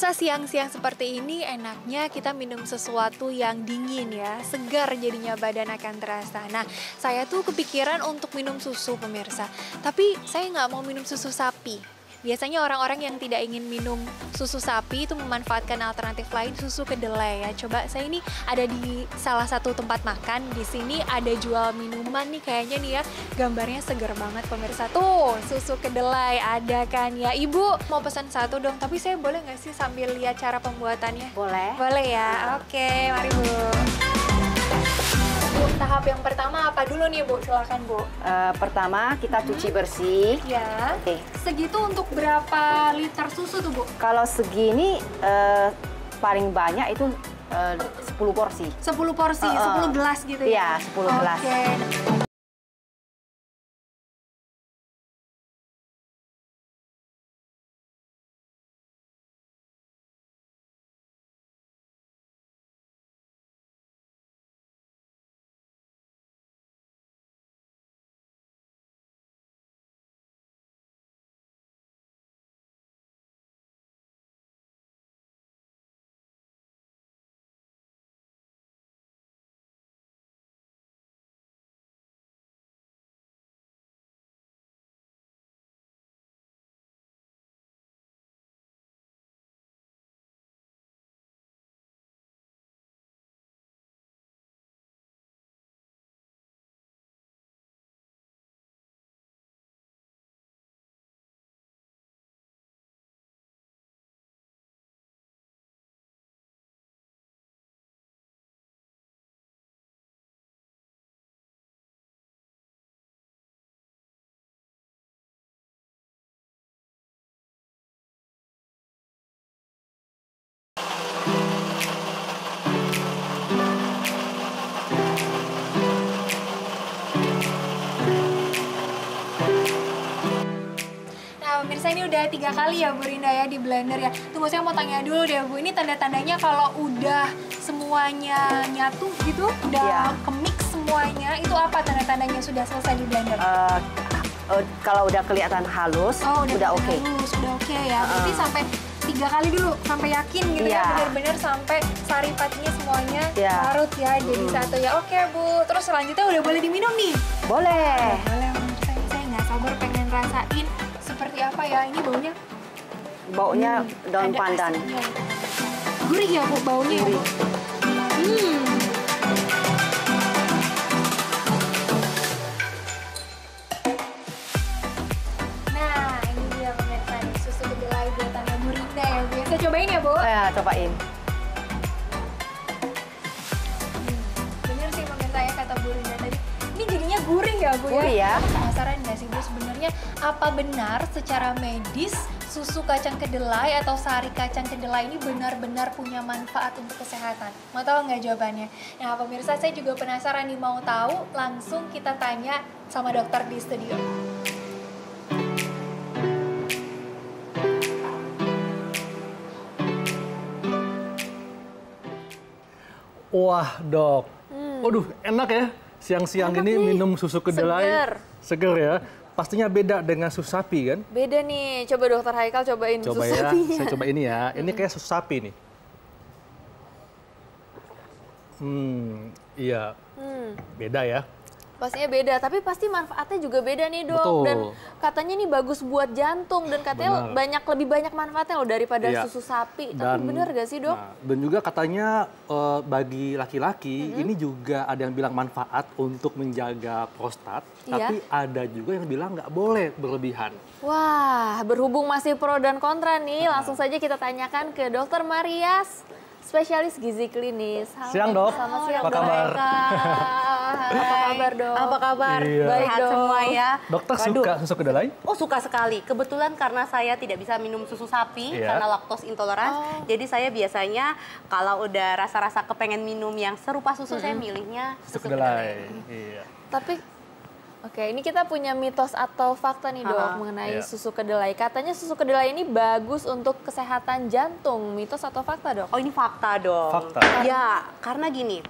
Pemirsa, siang-siang seperti ini enaknya kita minum sesuatu yang dingin ya, segar jadinya badan akan terasa. Nah, saya tuh kepikiran untuk minum susu pemirsa, tapi saya nggak mau minum susu sapi. Biasanya orang-orang yang tidak ingin minum susu sapi itu memanfaatkan alternatif lain, susu kedelai ya. Coba saya ini ada di salah satu tempat makan, di sini ada jual minuman nih kayaknya nih ya. Gambarnya seger banget pemirsa. Tuh, susu kedelai ada kan ya. Ibu mau pesan satu dong, tapi saya boleh nggak sih sambil lihat cara pembuatannya? Boleh. Boleh ya, oke mari Bu. Bu, tahap yang pertama apa dulu nih Bu? Silakan Bu. Pertama kita cuci bersih. Ya. Oke. Segitu untuk berapa liter susu tuh Bu? Kalau segini paling banyak itu 10 porsi. 10 porsi, 10 gelas gitu ya? Iya, 10 gelas. Oke. Pemirsa, ini udah 3 kali ya Bu Rinda ya di blender ya. Tunggu, saya mau tanya dulu deh Bu, ini tanda-tandanya kalau udah semuanya nyatu gitu, udah kemix semuanya, itu apa tanda-tandanya sudah selesai di blender? Kalau udah kelihatan halus, udah oke. Halus, udah oke ya. Berarti sampai 3 kali dulu, sampai yakin gitu ya, benar-benar sampai sari patinya semuanya larut ya, jadi satu ya. Oke Bu, terus selanjutnya udah boleh diminum nih? Boleh. Boleh pemirsa, saya nggak sabar pengen rasain seperti apa ya, ini baunya? Baunya daun pandan. Asinnya. Gurih ya Bu baunya ya Bu? Nah, ini dia pemirsa nih, susu kedelai buatannya Bu Rinda ya Bu. Saya cobain ya Bu? Ya, cobain. Bener sih pemirsa ya kata Bu Rinda tadi. Ini jadinya gurih ya Bu ya? Gurih ya. Penasaran nggak sih Bu sebenarnya apa benar secara medis susu kacang kedelai atau sari kacang kedelai ini benar-benar punya manfaat untuk kesehatan? Mau tahu nggak jawabannya? Nah pemirsa, saya juga penasaran nih, mau tahu, langsung kita tanya sama dokter di studio. Wah dok, waduh enak ya siang-siang ini minum susu kedelai. Seger ya. Pastinya beda dengan susu sapi kan? Beda nih, coba dokter Haikal cobain Coba susu ya, sapinya. saya coba ini ya. Ini kayak susu sapi nih. Iya, beda ya. Pastinya beda, tapi pasti manfaatnya juga beda nih dok. Betul. Dan katanya nih bagus buat jantung dan katanya lebih banyak manfaatnya loh daripada susu sapi. Tapi bener gak sih dok? Nah, dan juga katanya bagi laki-laki ini juga ada yang bilang manfaat untuk menjaga prostat. Tapi ada juga yang bilang nggak boleh berlebihan. Wah, berhubung masih pro dan kontra nih, langsung saja kita tanyakan ke Dokter Marias, spesialis gizi klinis. Halo, Siang dok, selamat siang, apa kabar? Apa kabar dok? Apa kabar? Iya. Baik dok. Semua ya. Dokter suka susu kedelai? Oh suka sekali. Kebetulan karena saya tidak bisa minum susu sapi karena laktos intoleran. Jadi saya biasanya kalau udah rasa-rasa kepengen minum yang serupa susu, saya milihnya Susu kedelai. Iya. Tapi oke, ini kita punya mitos atau fakta nih dok mengenai susu kedelai. Katanya susu kedelai ini bagus untuk kesehatan jantung. Mitos atau fakta dok? Oh ini fakta dong. Fakta. Ya, karena gini.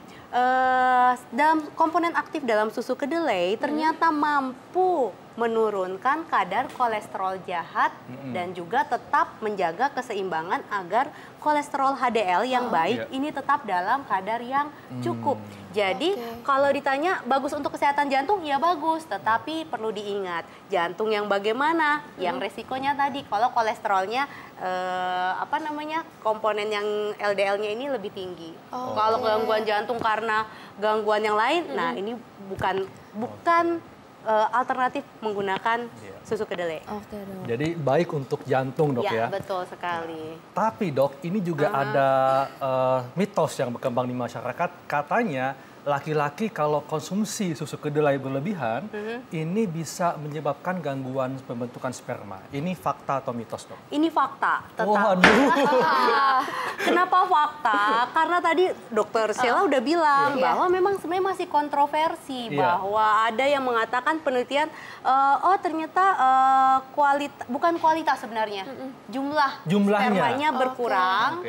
Dalam komponen aktif dalam susu kedelai ternyata mampu menurunkan kadar kolesterol jahat dan juga tetap menjaga keseimbangan agar kolesterol HDL yang baik ini tetap dalam kadar yang cukup. Jadi kalau ditanya bagus untuk kesehatan jantung, ya bagus. Tetapi perlu diingat, jantung yang bagaimana? Yang resikonya tadi kalau kolesterolnya komponen yang LDL-nya ini lebih tinggi. Kalau gangguan jantung karena gangguan yang lain, nah ini bukan alternatif menggunakan susu kedelai. Dok. Jadi baik untuk jantung, Dok, ya? Ya, betul sekali. Tapi, Dok, ini juga ada mitos yang berkembang di masyarakat. Katanya laki-laki kalau konsumsi susu kedelai berlebihan, ini bisa menyebabkan gangguan pembentukan sperma. Ini fakta atau mitos, Dok? Ini fakta. Waduh. Kenapa fakta? Karena tadi Dokter Sheila udah bilang bahwa memang sebenarnya masih kontroversi bahwa ada yang mengatakan penelitian, ternyata bukan kualitas sebenarnya, jumlahnya spermanya berkurang,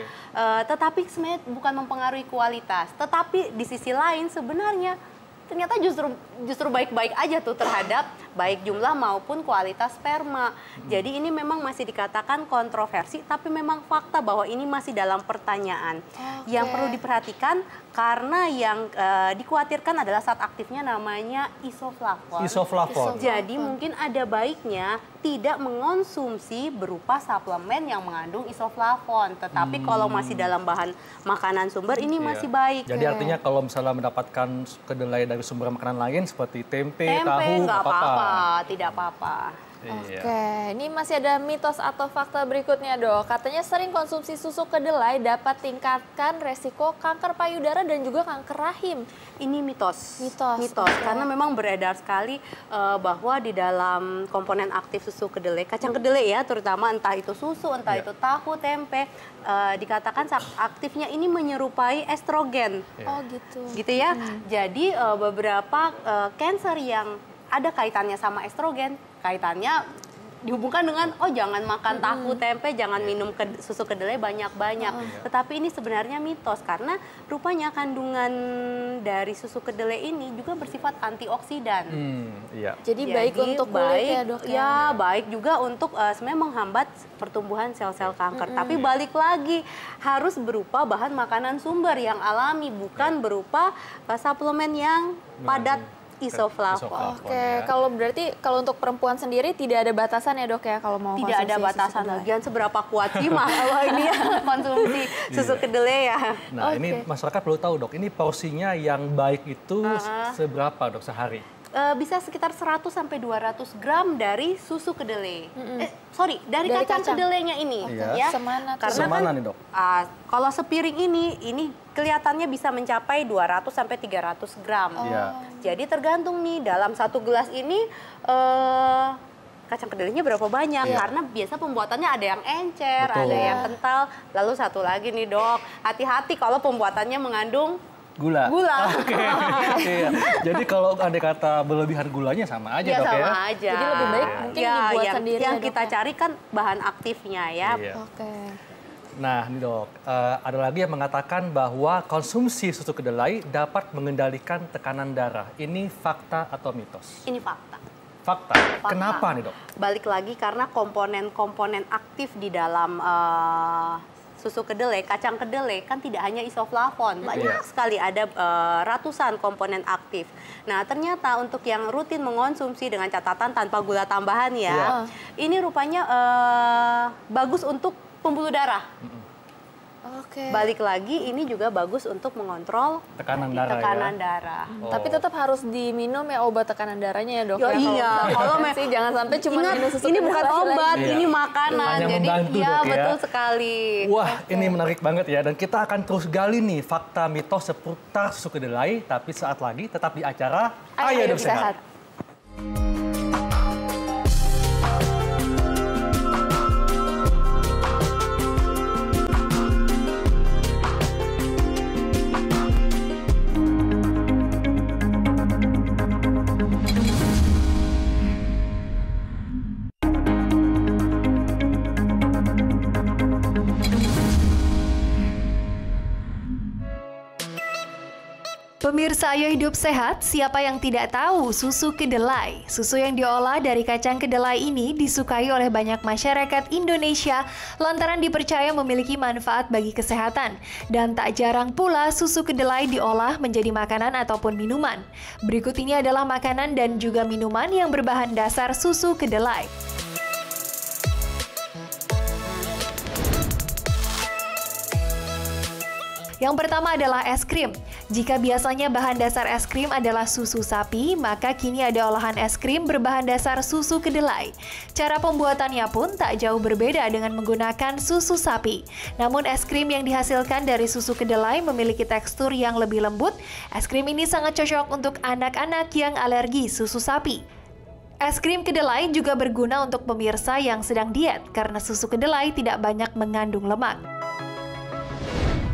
tetapi sebenarnya bukan mempengaruhi kualitas. Tetapi di sisi lain sebenarnya ternyata justru baik-baik aja tuh terhadap baik jumlah maupun kualitas sperma. Jadi ini memang masih dikatakan kontroversi, tapi memang fakta bahwa ini masih dalam pertanyaan. Yang perlu diperhatikan karena yang dikhawatirkan adalah zat aktifnya namanya isoflavon. Jadi mungkin ada baiknya tidak mengonsumsi berupa suplemen yang mengandung isoflavon. Tetapi kalau masih dalam bahan makanan sumber ini masih baik. Jadi artinya kalau misalnya mendapatkan kedelai dari sumber makanan lain seperti tempe tahu, nggak apa-apa. Tidak apa-apa. Oke, ini masih ada mitos atau fakta berikutnya, Dok. Katanya sering konsumsi susu kedelai dapat tingkatkan resiko kanker payudara dan juga kanker rahim. Ini mitos. Mitos. Karena memang beredar sekali bahwa di dalam komponen aktif susu kedelai, kacang kedelai ya, terutama entah itu susu, entah itu tahu, tempe, dikatakan aktifnya ini menyerupai estrogen. Oh gitu. Gitu ya. Jadi beberapa kanker yang ada kaitannya sama estrogen, kaitannya dihubungkan dengan jangan makan tahu tempe, jangan minum susu kedelai banyak-banyak. Tetapi ini sebenarnya mitos karena rupanya kandungan dari susu kedelai ini juga bersifat antioksidan. Jadi baik untuk kulit ya, Dok? Ya, baik juga untuk sebenarnya menghambat pertumbuhan sel-sel kanker. Tapi balik lagi harus berupa bahan makanan sumber yang alami, bukan berupa suplemen yang padat isoflavon. Oke, kalau berarti kalau untuk perempuan sendiri tidak ada batasan ya, Dok, ya, kalau mau tidak ada batasan. Lagian seberapa kuat sih kalau ini ya konsumsi susu kedelai ya. Nah, ini masyarakat perlu tahu, Dok, ini porsinya yang baik itu seberapa, Dok, sehari? Bisa sekitar 100 sampai 200 gram dari susu kedelai. Dari kacang kedelainya ini. Ya. Semana nih, Dok? Kalau sepiring ini kelihatannya bisa mencapai 200 sampai 300 gram. Jadi tergantung nih dalam satu gelas ini kacang kedelainya berapa banyak. Karena biasa pembuatannya ada yang encer, ada yang kental. Lalu satu lagi nih, Dok, hati-hati kalau pembuatannya mengandung gula. Jadi kalau andai kata berlebihan gulanya sama aja, Dok, ya? Sama aja. Jadi lebih baik mungkin dibuat sendiri. Yang kita cari kan bahan aktifnya ya. Nah, nih, Dok, ada lagi yang mengatakan bahwa konsumsi susu kedelai dapat mengendalikan tekanan darah. Ini fakta atau mitos? Ini fakta. Fakta. Kenapa nih, Dok? Balik lagi karena komponen-komponen aktif di dalam susu kedelai, kacang kedelai kan tidak hanya isoflavon, banyak sekali, ada ratusan komponen aktif. Nah, ternyata untuk yang rutin mengonsumsi dengan catatan tanpa gula tambahan ya, ini rupanya bagus untuk pembuluh darah. Balik lagi, ini juga bagus untuk mengontrol tekanan darah. Tapi tetap harus diminum ya obat tekanan darahnya ya, Dok. Kalau sih jangan sampai cuma minum susu. Ini bukan obat, ini makanan. Hanya jadi membantu, Dok, ya. Betul sekali. Wah, ini menarik banget ya. Dan kita akan terus gali nih fakta mitos seputar susu kedelai. Tapi saat lagi tetap di acara Ayo Hidup Sehat. Pemirsa Ayo Hidup Sehat, siapa yang tidak tahu susu kedelai? Susu yang diolah dari kacang kedelai ini disukai oleh banyak masyarakat Indonesia lantaran dipercaya memiliki manfaat bagi kesehatan. Dan tak jarang pula susu kedelai diolah menjadi makanan ataupun minuman. Berikut ini adalah makanan dan juga minuman yang berbahan dasar susu kedelai. Yang pertama adalah es krim. Jika biasanya bahan dasar es krim adalah susu sapi, maka kini ada olahan es krim berbahan dasar susu kedelai. Cara pembuatannya pun tak jauh berbeda dengan menggunakan susu sapi. Namun es krim yang dihasilkan dari susu kedelai memiliki tekstur yang lebih lembut. Es krim ini sangat cocok untuk anak-anak yang alergi susu sapi. Es krim kedelai juga berguna untuk pemirsa yang sedang diet karena susu kedelai tidak banyak mengandung lemak.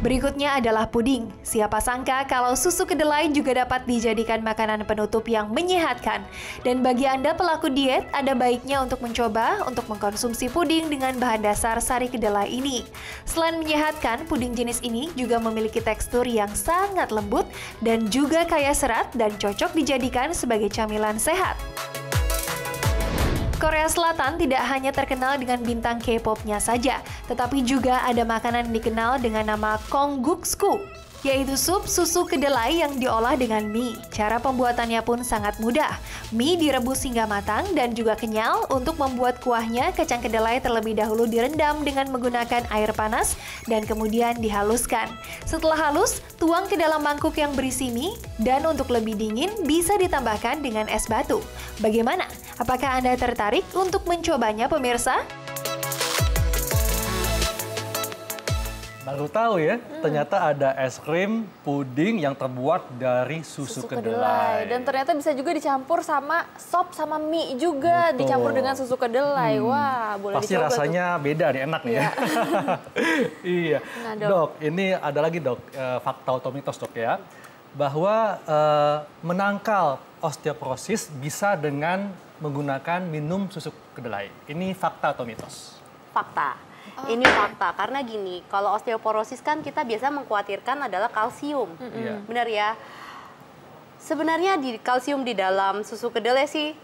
Berikutnya adalah puding. Siapa sangka kalau susu kedelai juga dapat dijadikan makanan penutup yang menyehatkan. Dan bagi Anda pelaku diet, ada baiknya untuk mencoba untuk mengkonsumsi puding dengan bahan dasar sari kedelai ini. Selain menyehatkan, puding jenis ini juga memiliki tekstur yang sangat lembut dan juga kaya serat dan cocok dijadikan sebagai camilan sehat. Korea Selatan tidak hanya terkenal dengan bintang K-pop-nya saja, tetapi juga ada makanan yang dikenal dengan nama kongguksu, yaitu sup susu kedelai yang diolah dengan mie. Cara pembuatannya pun sangat mudah. Mie direbus hingga matang dan juga kenyal. Untuk membuat kuahnya, kacang kedelai terlebih dahulu direndam dengan menggunakan air panas dan kemudian dihaluskan. Setelah halus, tuang ke dalam mangkuk yang berisi mie dan untuk lebih dingin bisa ditambahkan dengan es batu. Bagaimana? Apakah Anda tertarik untuk mencobanya, pemirsa? Baru tahu ya, ternyata ada es krim puding yang terbuat dari susu kedelai. Dan ternyata bisa juga dicampur sama sop sama mie juga. Betul. Dicampur dengan susu kedelai. Wah, boleh pasti dicoba rasanya beda nih, enak nih ya. Iya. Nah, dok, ini ada lagi dok, fakta atau mitos dok ya. Bahwa menangkal osteoporosis bisa dengan menggunakan minum susu kedelai. Ini fakta atau mitos? Fakta. Ini fakta, karena gini, kalau osteoporosis kan kita biasa mengkhawatirkan adalah kalsium. Benar ya? Sebenarnya kalsium di dalam susu kedelai sih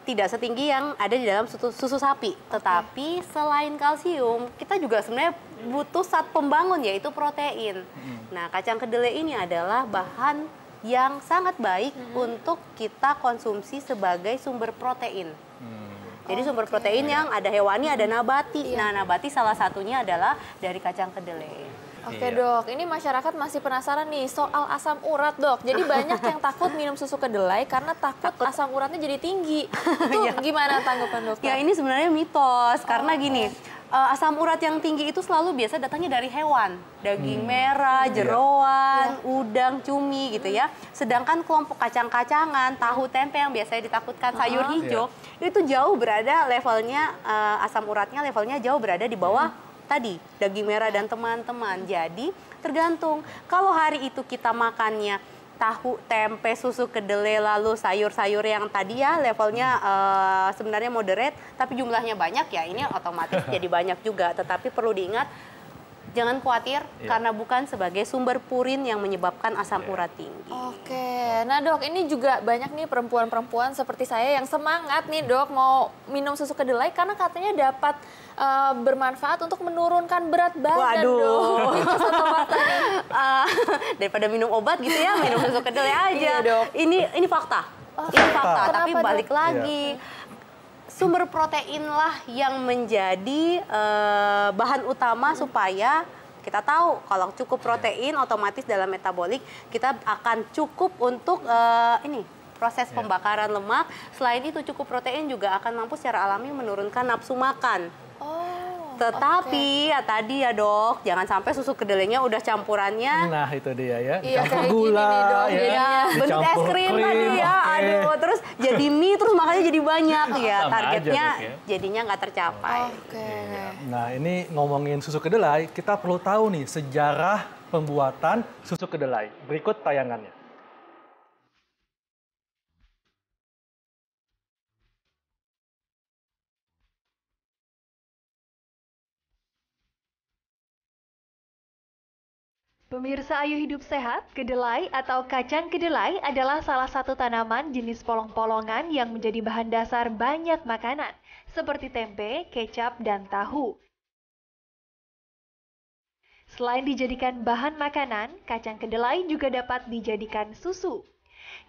tidak setinggi yang ada di dalam susu sapi. Tetapi selain kalsium, kita juga sebenarnya butuh zat pembangun, yaitu protein. Nah, kacang kedelai ini adalah bahan yang sangat baik untuk kita konsumsi sebagai sumber protein. Jadi sumber protein yang ada hewani, ada nabati. Nah, nabati salah satunya adalah dari kacang kedelai. Oke dok, ini masyarakat masih penasaran nih soal asam urat dok. Jadi banyak yang takut minum susu kedelai karena takut asam uratnya jadi tinggi. Itu gimana tanggapan dokter? Ya ini sebenarnya mitos, karena gini, asam urat yang tinggi itu selalu biasa datangnya dari hewan. Daging merah, jeroan, udang, cumi gitu ya. Sedangkan kelompok kacang-kacangan, tahu, tempe yang biasanya ditakutkan sayur hijau, itu jauh berada levelnya, asam uratnya levelnya jauh berada di bawah tadi, daging merah dan teman-teman. Jadi tergantung, kalau hari itu kita makannya tahu, tempe, susu kedelai, lalu sayur-sayur yang tadi ya levelnya sebenarnya moderate, tapi jumlahnya banyak ya, ini otomatis jadi banyak juga. Tetapi perlu diingat, jangan khawatir karena bukan sebagai sumber purin yang menyebabkan asam urat tinggi. Oke, nah dok, ini juga banyak nih perempuan-perempuan seperti saya yang semangat nih dok mau minum susu kedelai karena katanya dapat bermanfaat untuk menurunkan berat badan. Waduh. Dok. Itu satu fakta nih. Daripada minum obat gitu ya, minum susu kedelai aja. Iya, dok. Ini fakta. Ini fakta, Kenapa, tapi dok? balik lagi. Sumber protein lah yang menjadi bahan utama supaya kita tahu kalau cukup protein otomatis dalam metabolik kita akan cukup untuk proses pembakaran lemak. Selain itu cukup protein juga akan mampu secara alami menurunkan nafsu makan. Tetapi ya tadi ya dok, jangan sampai susu kedelainya udah campurannya. Nah itu dia ya, Iya, campur kayak gula, gini nih, dok, ya, bentuk es krim tadi ya, aduh, terus jadi mie, terus makannya jadi banyak ya, Sama targetnya aja, Dok, ya. jadinya nggak tercapai. Oke. Nah ini ngomongin susu kedelai, kita perlu tahu nih sejarah pembuatan susu kedelai. Berikut tayangannya. Pemirsa Ayu Hidup Sehat, kedelai atau kacang kedelai adalah salah satu tanaman jenis polong-polongan yang menjadi bahan dasar banyak makanan, seperti tempe, kecap, dan tahu. Selain dijadikan bahan makanan, kacang kedelai juga dapat dijadikan susu.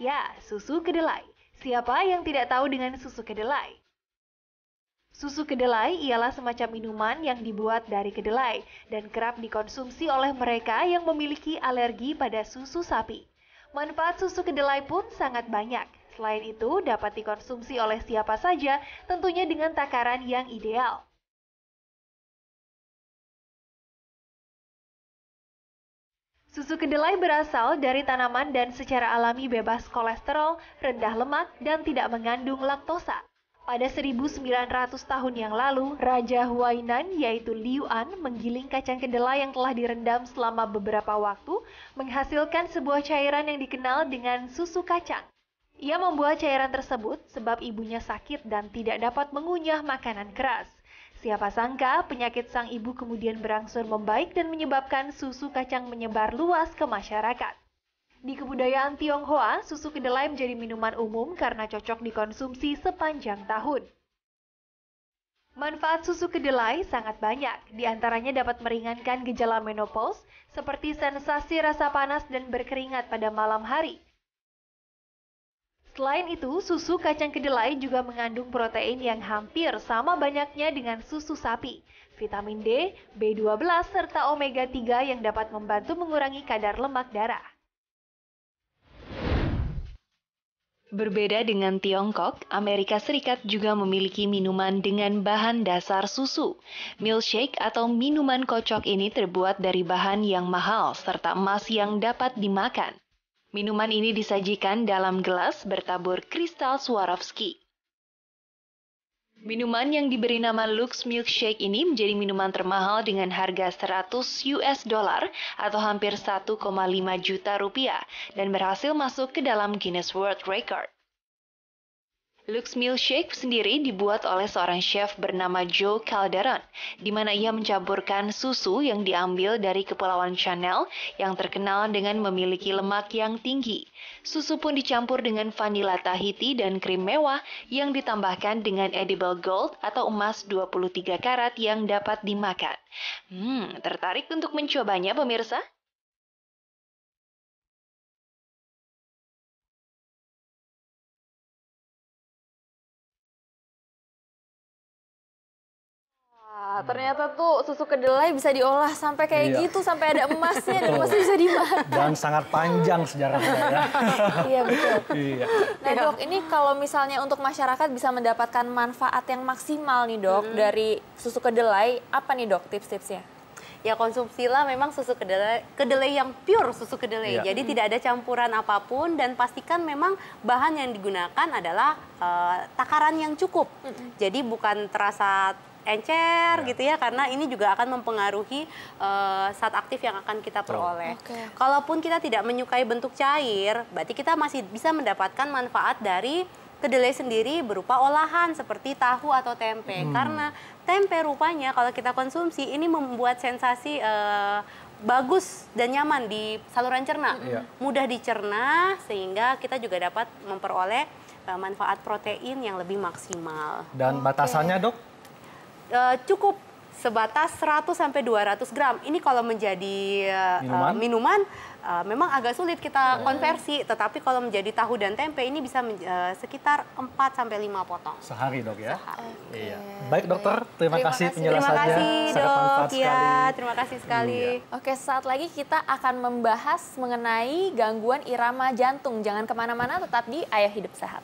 Ya, susu kedelai. Siapa yang tidak tahu dengan susu kedelai? Susu kedelai ialah semacam minuman yang dibuat dari kedelai dan kerap dikonsumsi oleh mereka yang memiliki alergi pada susu sapi. Manfaat susu kedelai pun sangat banyak. Selain itu, dapat dikonsumsi oleh siapa saja, tentunya dengan takaran yang ideal. Susu kedelai berasal dari tanaman dan secara alami bebas kolesterol, rendah lemak, dan tidak mengandung laktosa. Pada 1900 tahun yang lalu, Raja Huainan yaitu Liu An menggiling kacang kedelai yang telah direndam selama beberapa waktu, menghasilkan sebuah cairan yang dikenal dengan susu kacang. Ia membuat cairan tersebut sebab ibunya sakit dan tidak dapat mengunyah makanan keras. Siapa sangka penyakit sang ibu kemudian berangsur membaik dan menyebabkan susu kacang menyebar luas ke masyarakat. Di kebudayaan Tionghoa, susu kedelai menjadi minuman umum karena cocok dikonsumsi sepanjang tahun. Manfaat susu kedelai sangat banyak, di antaranya dapat meringankan gejala menopause, seperti sensasi rasa panas dan berkeringat pada malam hari. Selain itu, susu kacang kedelai juga mengandung protein yang hampir sama banyaknya dengan susu sapi, vitamin D, B12, serta omega 3 yang dapat membantu mengurangi kadar lemak darah. Berbeda dengan Tiongkok, Amerika Serikat juga memiliki minuman dengan bahan dasar susu. Milkshake atau minuman kocok ini terbuat dari bahan yang mahal serta emas yang dapat dimakan. Minuman ini disajikan dalam gelas bertabur kristal Swarovski. Minuman yang diberi nama Lux Milkshake ini menjadi minuman termahal dengan harga $100 atau hampir 1,5 juta rupiah dan berhasil masuk ke dalam Guinness World Record. Lux Milkshake sendiri dibuat oleh seorang chef bernama Joe Calderon, di mana ia mencampurkan susu yang diambil dari Kepulauan Channel yang terkenal dengan memiliki lemak yang tinggi. Susu pun dicampur dengan vanila Tahiti dan krim mewah yang ditambahkan dengan edible gold atau emas 23 karat yang dapat dimakan. Tertarik untuk mencobanya pemirsa? Ternyata tuh susu kedelai bisa diolah sampai kayak gitu, sampai ada emasnya dan emasnya bisa dimakan. Dan sangat panjang sejarahnya ya. Iya betul. Iya. Nah dok, ini kalau misalnya untuk masyarakat bisa mendapatkan manfaat yang maksimal nih dok dari susu kedelai, apa nih dok tips-tipsnya? Ya konsumsilah memang susu kedelai yang pure susu kedelai. Jadi tidak ada campuran apapun dan pastikan memang bahan yang digunakan adalah takaran yang cukup. Jadi bukan terasa encer gitu ya, karena ini juga akan mempengaruhi zat aktif yang akan kita peroleh. Kalaupun kita tidak menyukai bentuk cair, berarti kita masih bisa mendapatkan manfaat dari kedelai sendiri berupa olahan seperti tahu atau tempe. Karena tempe rupanya kalau kita konsumsi ini membuat sensasi bagus dan nyaman di saluran cerna. Mudah dicerna sehingga kita juga dapat memperoleh manfaat protein yang lebih maksimal. Dan batasannya dok? Cukup sebatas 100 sampai 200 gram. Ini kalau menjadi minuman memang agak sulit kita konversi, tetapi kalau menjadi tahu dan tempe ini bisa sekitar 4 sampai 5 potong. Sehari dok ya? Sehari. Iya. Baik dokter, terima kasih penjelasannya. Terima kasih Sangat dok, manfaat sekali. terima kasih sekali. Oke, saat lagi kita akan membahas mengenai gangguan irama jantung. Jangan kemana-mana, tetap di Ayo Hidup Sehat.